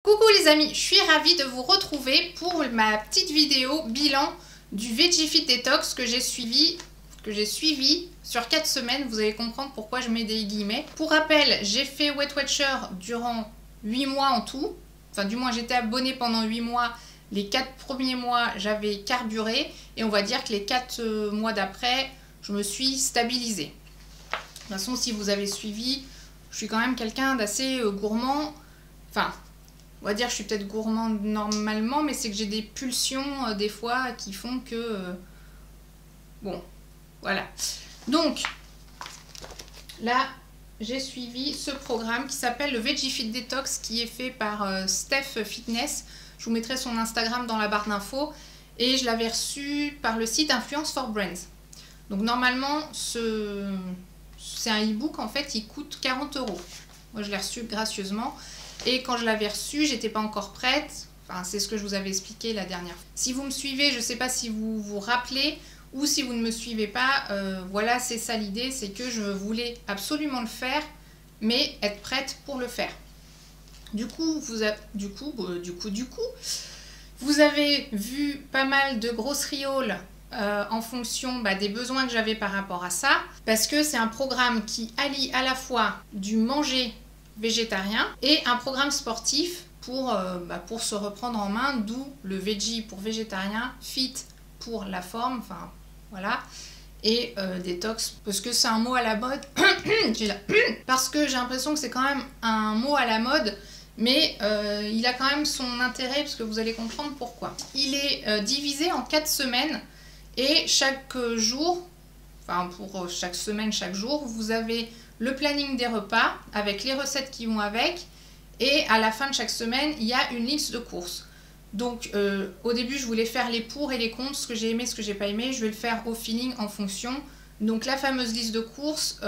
Coucou les amis, je suis ravie de vous retrouver pour ma petite vidéo bilan du Veggie Detox que j'ai suivi sur 4 semaines. Vous allez comprendre pourquoi je mets des guillemets. Pour rappel, j'ai fait Weight Watcher durant 8 mois en tout. Enfin du moins j'étais abonnée pendant 8 mois. Les 4 premiers mois j'avais carburé et on va dire que les 4 mois d'après je me suis stabilisée. De toute façon si vous avez suivi, je suis quand même quelqu'un d'assez gourmand. Enfin, on va dire que je suis peut-être gourmande normalement, mais c'est que j'ai des pulsions des fois qui font que... bon, voilà. Donc, là, j'ai suivi ce programme qui s'appelle le Veggie Detox, qui est fait par Steph Fitness. Je vous mettrai son Instagram dans la barre d'infos. Et je l'avais reçu par le site Influence for Brands. Donc, normalement, c'est un e-book, en fait, il coûte 40 €. Moi, je l'ai reçu gracieusement. Et quand je l'avais reçu, j'étais pas encore prête. Enfin, c'est ce que je vous avais expliqué la dernière fois. Si vous me suivez, je ne sais pas si vous vous rappelez ou si vous ne me suivez pas. Voilà, c'est ça l'idée, c'est que je voulais absolument le faire, mais être prête pour le faire. Du coup, vous avez vu pas mal de grosseries hauls en fonction des besoins que j'avais par rapport à ça, parce que c'est un programme qui allie à la fois du manger végétarien et un programme sportif pour se reprendre en main, d'où le veggie pour végétarien, fit pour la forme, enfin voilà, et détox parce que c'est un mot à la mode. Parce que j'ai l'impression que c'est quand même un mot à la mode, mais il a quand même son intérêt parce que vous allez comprendre pourquoi. Il est divisé en 4 semaines et chaque jour, enfin pour chaque semaine, chaque jour, vous avez le planning des repas avec les recettes qui vont avec, et à la fin de chaque semaine il y a une liste de courses. Donc au début je voulais faire les pour et les contre, ce que j'ai aimé, ce que j'ai pas aimé, je vais le faire au feeling en fonction. Donc la fameuse liste de courses,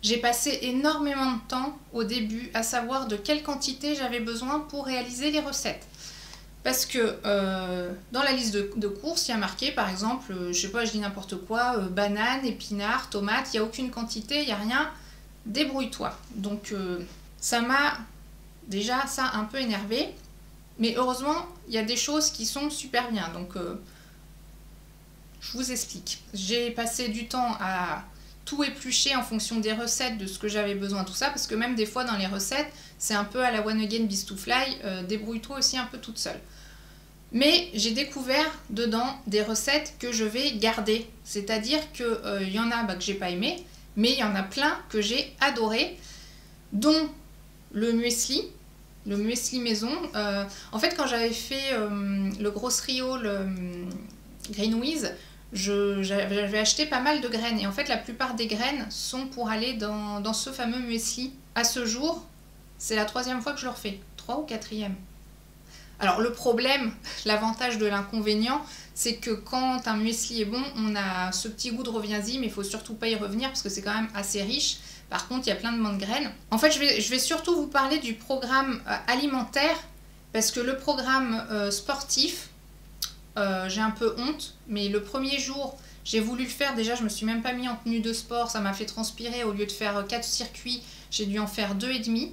j'ai passé énormément de temps au début à savoir de quelle quantité j'avais besoin pour réaliser les recettes. Parce que dans la liste de courses, il y a marqué par exemple, je sais pas, je dis n'importe quoi, bananes, épinards, tomates, il n'y a aucune quantité, il n'y a rien, débrouille-toi. Donc ça m'a déjà ça un peu énervé, mais heureusement, il y a des choses qui sont super bien. Donc je vous explique. J'ai passé du temps à tout éplucher en fonction des recettes, de ce que j'avais besoin, tout ça, parce que même des fois dans les recettes, c'est un peu à la One Again Beast to Fly, débrouille-toi aussi un peu toute seule. Mais j'ai découvert dedans des recettes que je vais garder, c'est-à-dire qu'il y en a que j'ai pas aimé, mais il y en a plein que j'ai adoré, dont le muesli maison. En fait, quand j'avais fait le grosserie haul Greenwiz, j'avais acheté pas mal de graines, et en fait la plupart des graines sont pour aller dans ce fameux muesli. À ce jour, c'est la 3e fois que je le refais, 3 ou 4e. Alors le problème, l'avantage de l'inconvénient, c'est que quand un muesli est bon, on a ce petit goût de reviens-y, mais il faut surtout pas y revenir parce que c'est quand même assez riche. Par contre, il y a plein de graines. En fait, je vais surtout vous parler du programme alimentaire, parce que le programme sportif, j'ai un peu honte, mais le premier jour, j'ai voulu le faire. Déjà, je me suis même pas mis en tenue de sport, ça m'a fait transpirer. Au lieu de faire 4 circuits, j'ai dû en faire 2,5.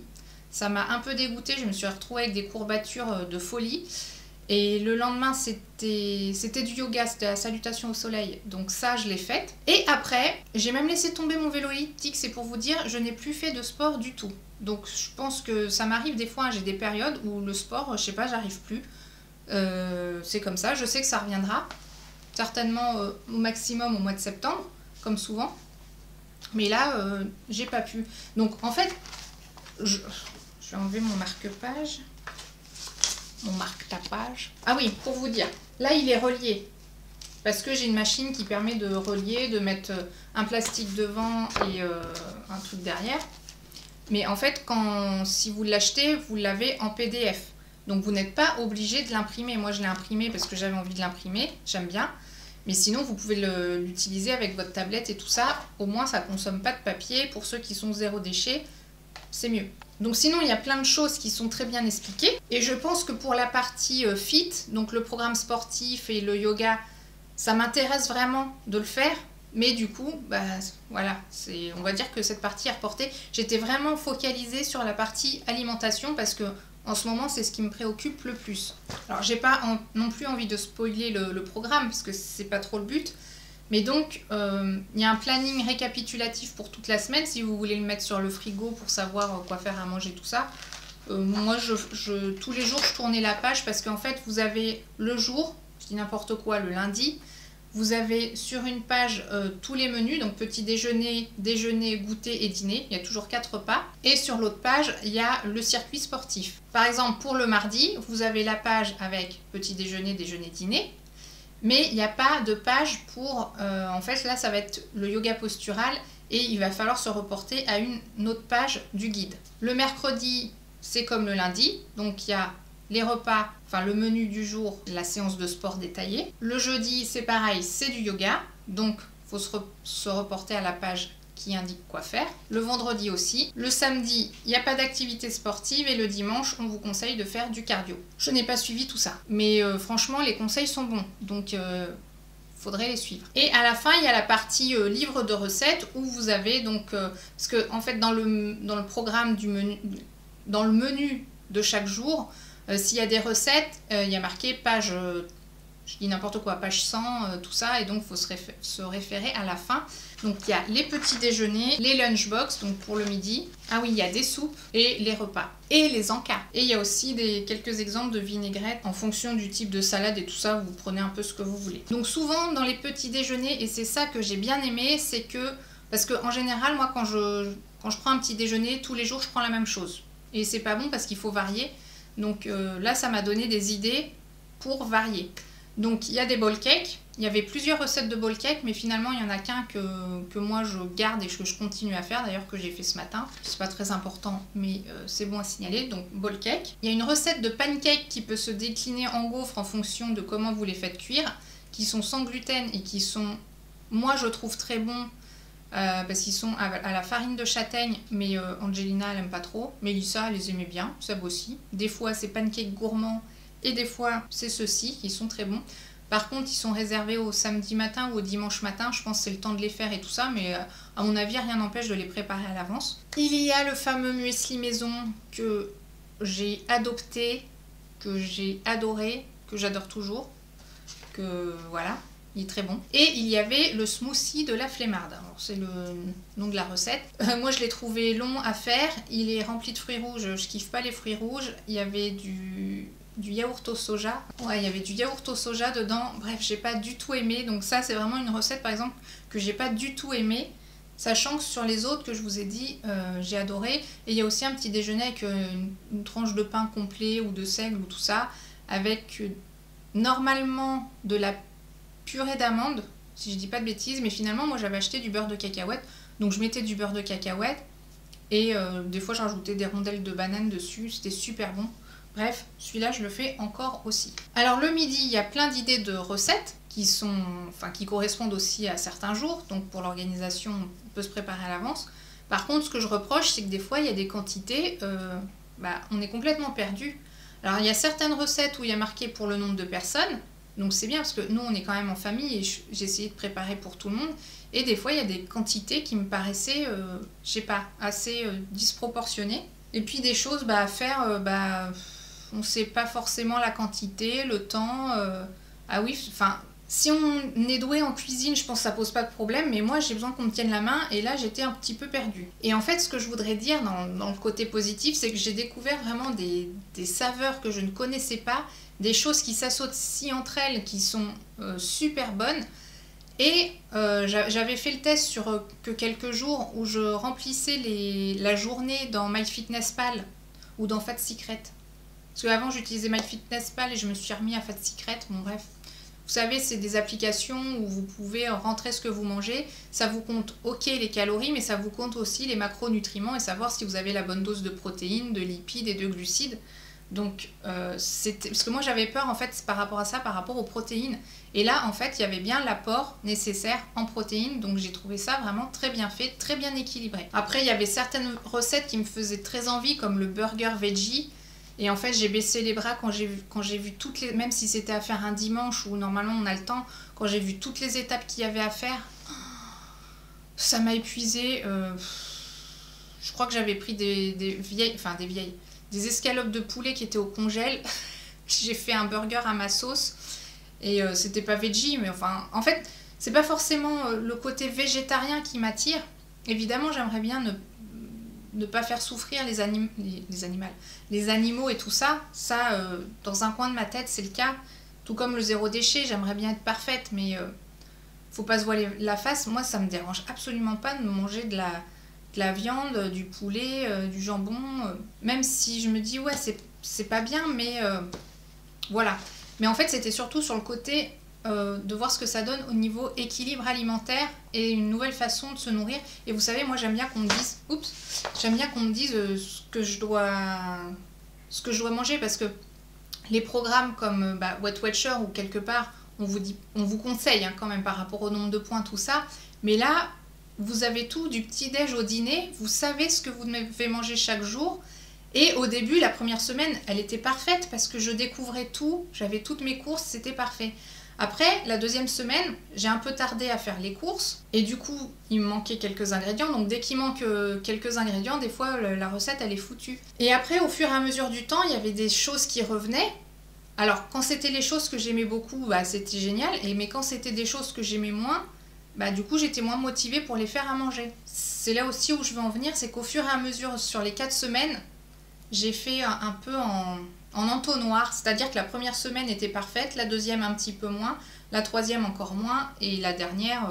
Ça m'a un peu dégoûtée, je me suis retrouvée avec des courbatures de folie. Et le lendemain, c'était du yoga, c'était la salutation au soleil. Donc ça, je l'ai faite. Et après, j'ai même laissé tomber mon vélo elliptique. C'est pour vous dire, je n'ai plus fait de sport du tout. Donc je pense que ça m'arrive des fois, j'ai des périodes où le sport, je sais pas, j'arrive plus. C'est comme ça, je sais que ça reviendra. Certainement au maximum au mois de septembre, comme souvent. Mais là, j'ai pas pu. Donc en fait, je vais enlever mon marque-page. Mon marque-tapage. Ah oui, pour vous dire, là il est relié. Parce que j'ai une machine qui permet de relier, de mettre un plastique devant et un truc derrière. Mais en fait, si vous l'achetez, vous l'avez en PDF. Donc vous n'êtes pas obligé de l'imprimer. Moi je l'ai imprimé parce que j'avais envie de l'imprimer, j'aime bien. Mais sinon vous pouvez l'utiliser avec votre tablette et tout ça. Au moins ça ne consomme pas de papier. Pour ceux qui sont zéro déchet, c'est mieux. Donc sinon il y a plein de choses qui sont très bien expliquées. Et je pense que pour la partie fit, donc le programme sportif et le yoga, ça m'intéresse vraiment de le faire. Mais du coup, voilà, on va dire que cette partie est reportée. J'étais vraiment focalisée sur la partie alimentation parce que En ce moment, c'est ce qui me préoccupe le plus. Alors, j'ai pas non plus envie de spoiler le programme, parce que c'est pas trop le but. Mais donc, il y a un planning récapitulatif pour toute la semaine, si vous voulez le mettre sur le frigo pour savoir quoi faire à manger, tout ça. Moi, tous les jours, je tournais la page, parce qu'en fait, vous avez le jour, je dis n'importe quoi, le lundi. Vous avez sur une page tous les menus, donc petit déjeuner, déjeuner, goûter et dîner. Il y a toujours 4 repas. Et sur l'autre page, il y a le circuit sportif. Par exemple, pour le mardi, vous avez la page avec petit déjeuner, déjeuner, dîner. Mais il n'y a pas de page pour... en fait, là, ça va être le yoga postural et il va falloir se reporter à une autre page du guide. Le mercredi, c'est comme le lundi. Donc, il y a les repas, enfin le menu du jour, la séance de sport détaillée. Le jeudi, c'est pareil, c'est du yoga. Donc, il faut se reporter à la page qui indique quoi faire. Le vendredi aussi. Le samedi, il n'y a pas d'activité sportive et le dimanche, on vous conseille de faire du cardio. Je n'ai pas suivi tout ça. Mais franchement, les conseils sont bons. Donc, faudrait les suivre. Et à la fin, il y a la partie livre de recettes où vous avez donc... parce que en fait, dans le programme du menu, dans le menu de chaque jour, s'il y a des recettes, il y a marqué page, je dis n'importe quoi, page 100, tout ça, et donc il faut se référer à la fin. Donc il y a les petits déjeuners, les lunchbox, donc pour le midi. Ah oui, il y a des soupes et les repas. Et les encas. Et il y a aussi quelques exemples de vinaigrettes en fonction du type de salade et tout ça, vous prenez un peu ce que vous voulez. Donc souvent dans les petits déjeuners, et c'est ça que j'ai bien aimé, c'est que, parce qu'en général, moi quand je prends un petit déjeuner, tous les jours je prends la même chose. Et c'est pas bon parce qu'il faut varier. Donc là, ça m'a donné des idées pour varier. Donc il y a des bowl cakes. Il y avait plusieurs recettes de bowl cake, mais finalement, il n'y en a qu'un que moi je garde et que je continue à faire, d'ailleurs que j'ai fait ce matin. C'est pas très important, mais c'est bon à signaler. Donc bowl cake. Il y a une recette de pancake qui peut se décliner en gaufres en fonction de comment vous les faites cuire, qui sont sans gluten et qui sont, moi je trouve très bons. Parce qu'ils sont à la farine de châtaigne, mais Angelina elle aime pas trop, Mélissa elle les aimait bien, Sab aussi. Des fois c'est pancakes gourmands et des fois c'est ceux-ci qui sont très bons. Par contre ils sont réservés au samedi matin ou au dimanche matin, je pense que c'est le temps de les faire et tout ça, mais à mon avis rien n'empêche de les préparer à l'avance. Il y a le fameux muesli maison que j'ai adopté, que j'ai adoré, que j'adore toujours, que voilà. Il est très bon. Et il y avait le smoothie de la flemmarde. Alors c'est le nom de la recette. Moi je l'ai trouvé long à faire. Il est rempli de fruits rouges. Je kiffe pas les fruits rouges. Il y avait du yaourt au soja. Ouais, il y avait du yaourt au soja dedans. Bref, j'ai pas du tout aimé. Donc ça c'est vraiment une recette par exemple que j'ai pas du tout aimé. Sachant que sur les autres que je vous ai dit, j'ai adoré. Et il y a aussi un petit déjeuner avec une tranche de pain complet ou de seigle ou tout ça. Avec normalement de la purée d'amande, si je dis pas de bêtises, mais finalement moi j'avais acheté du beurre de cacahuète, donc je mettais du beurre de cacahuète et des fois je rajoutais des rondelles de banane dessus, c'était super bon. Bref, celui-là je le fais encore aussi. Alors le midi, il y a plein d'idées de recettes qui correspondent aussi à certains jours, donc pour l'organisation on peut se préparer à l'avance. Par contre ce que je reproche c'est que des fois il y a des quantités, on est complètement perdu. Alors il y a certaines recettes où il y a marqué pour le nombre de personnes. Donc c'est bien parce que nous on est quand même en famille et j'ai essayé de préparer pour tout le monde. Et des fois il y a des quantités qui me paraissaient, je sais pas, assez disproportionnées. Et puis des choses à faire, on sait pas forcément la quantité, le temps. Ah oui, enfin, si on est doué en cuisine, je pense que ça pose pas de problème. Mais moi j'ai besoin qu'on me tienne la main et là j'étais un petit peu perdue. Et en fait ce que je voudrais dire dans le côté positif, c'est que j'ai découvert vraiment des saveurs que je ne connaissais pas. Des choses qui s'associent entre elles, qui sont super bonnes. Et j'avais fait le test sur que quelques jours où je remplissais la journée dans MyFitnessPal ou dans Fat Secret. Parce qu'avant j'utilisais MyFitnessPal et je me suis remis à Fat Secret. Bon bref, vous savez c'est des applications où vous pouvez rentrer ce que vous mangez. Ça vous compte les calories, mais ça vous compte aussi les macronutriments et savoir si vous avez la bonne dose de protéines, de lipides et de glucides. Donc parce que moi j'avais peur en fait par rapport à ça, par rapport aux protéines, et là en fait il y avait bien l'apport nécessaire en protéines, donc j'ai trouvé ça vraiment très bien fait, très bien équilibré. Après il y avait certaines recettes qui me faisaient très envie comme le burger veggie, et en fait j'ai baissé les bras quand j'ai vu toutes les, même si c'était à faire un dimanche où normalement on a le temps, quand j'ai vu toutes les étapes qu'il y avait à faire, ça m'a épuisée. Je crois que j'avais pris des vieilles des escalopes de poulet qui étaient au congèle. J'ai fait un burger à ma sauce et c'était pas veggie, mais enfin, en fait, c'est pas forcément le côté végétarien qui m'attire. Évidemment, j'aimerais bien ne pas faire souffrir les animaux et tout ça. Ça, dans un coin de ma tête, c'est le cas. Tout comme le zéro déchet, j'aimerais bien être parfaite, mais faut pas se voiler la face. Moi, ça me dérange absolument pas de manger de la viande, du poulet, du jambon, même si je me dis, ouais, c'est pas bien, mais voilà. Mais en fait, c'était surtout sur le côté de voir ce que ça donne au niveau équilibre alimentaire et une nouvelle façon de se nourrir. Et vous savez, moi, j'aime bien qu'on me dise, ce que je dois manger, parce que les programmes comme Weight Watcher ou quelque part, on vous conseille hein, quand même par rapport au nombre de points, tout ça. Mais là, vous avez tout du petit-déj au dîner, vous savez ce que vous devez manger chaque jour. Et au début, la première semaine, elle était parfaite parce que je découvrais tout, j'avais toutes mes courses, c'était parfait. Après, la deuxième semaine, j'ai un peu tardé à faire les courses et du coup, il me manquait quelques ingrédients. Donc dès qu'il manque quelques ingrédients, des fois, la recette, elle est foutue. Et après, au fur et à mesure du temps, il y avait des choses qui revenaient. Alors, quand c'était les choses que j'aimais beaucoup, c'était génial. Mais quand c'était des choses que j'aimais moins, du coup, j'étais moins motivée pour les faire à manger. C'est là aussi où je veux en venir, c'est qu'au fur et à mesure, sur les 4 semaines, j'ai fait un peu en entonnoir, c'est-à-dire que la première semaine était parfaite, la deuxième un petit peu moins, la troisième encore moins, et la dernière,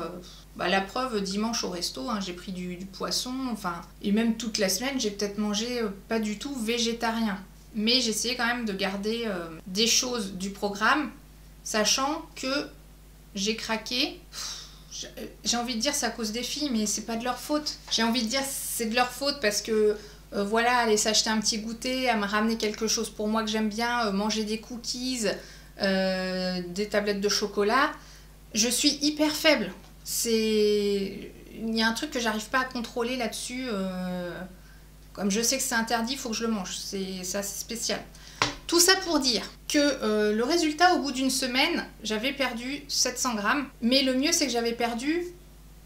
la preuve, dimanche au resto, hein, j'ai pris du poisson, enfin, et même toute la semaine, j'ai peut-être mangé pas du tout végétarien. Mais j'essayais quand même de garder des choses du programme, sachant que j'ai craqué. J'ai envie de dire c'est à cause des filles, mais c'est pas de leur faute. J'ai envie de dire c'est de leur faute parce que aller s'acheter un petit goûter, à me ramener quelque chose pour moi que j'aime bien, manger des cookies, des tablettes de chocolat. Je suis hyper faible. Il y a un truc que j'arrive pas à contrôler là-dessus. Comme je sais que c'est interdit, il faut que je le mange. C'est assez spécial. Tout ça pour dire que le résultat, au bout d'une semaine, j'avais perdu 700 grammes. Mais le mieux, c'est que j'avais perdu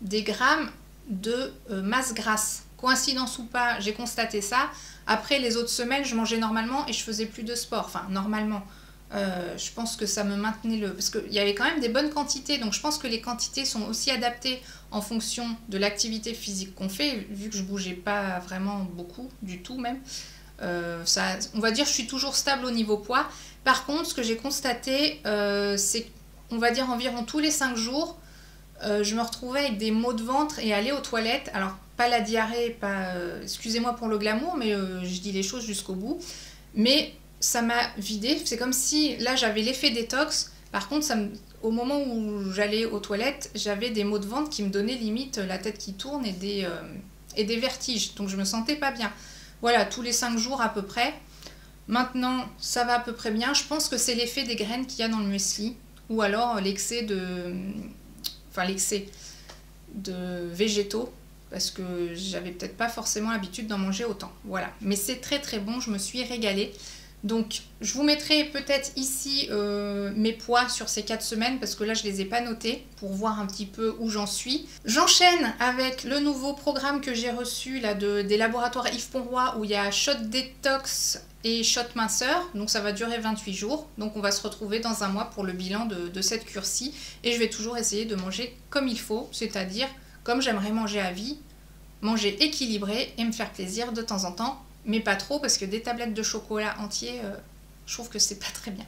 des grammes de masse grasse. Coïncidence ou pas, j'ai constaté ça. Après, les autres semaines, je mangeais normalement et je faisais plus de sport. Enfin, normalement. Je pense que ça me maintenait parce qu'il y avait quand même des bonnes quantités. Donc, je pense que les quantités sont aussi adaptées en fonction de l'activité physique qu'on fait. Vu que je bougeais pas vraiment beaucoup, du tout même. On va dire que je suis toujours stable au niveau poids. Par contre, ce que j'ai constaté, c'est qu'on va dire environ tous les 5 jours, je me retrouvais avec des maux de ventre et aller aux toilettes. Alors, pas la diarrhée, excusez-moi pour le glamour, mais je dis les choses jusqu'au bout. Mais ça m'a vidé. C'est comme si, là, j'avais l'effet détox. Par contre, au moment où j'allais aux toilettes, j'avais des maux de ventre qui me donnaient limite la tête qui tourne et des vertiges. Donc, je me sentais pas bien. Voilà, tous les 5 jours à peu près. Maintenant, ça va à peu près bien. Je pense que c'est l'effet des graines qu'il y a dans le muesli. Ou alors l'excès de végétaux. Parce que j'avais peut-être pas forcément l'habitude d'en manger autant. Voilà. Mais c'est très très bon, je me suis régalée. Donc, je vous mettrai peut-être ici mes poids sur ces 4 semaines parce que là, je les ai pas notés pour voir un petit peu où j'en suis. J'enchaîne avec le nouveau programme que j'ai reçu là, des laboratoires Yves Ponroy où il y a shot détox et shot minceur. Donc, ça va durer 28 jours. Donc, on va se retrouver dans un mois pour le bilan de cette cure-ci. Et je vais toujours essayer de manger comme il faut, c'est-à-dire comme j'aimerais manger à vie, manger équilibré et me faire plaisir de temps en temps. Mais pas trop parce que des tablettes de chocolat entier, je trouve que c'est pas très bien.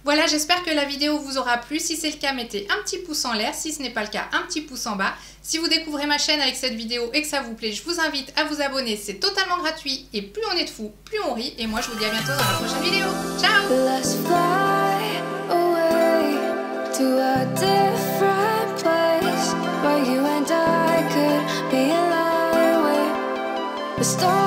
Voilà, j'espère que la vidéo vous aura plu. Si c'est le cas, mettez un petit pouce en l'air. Si ce n'est pas le cas, un petit pouce en bas. Si vous découvrez ma chaîne avec cette vidéo et que ça vous plaît, je vous invite à vous abonner. C'est totalement gratuit et plus on est de fous, plus on rit. Et moi, je vous dis à bientôt dans la prochaine vidéo. Ciao! Let's fly away to a different place where you and I could be alive with the stars.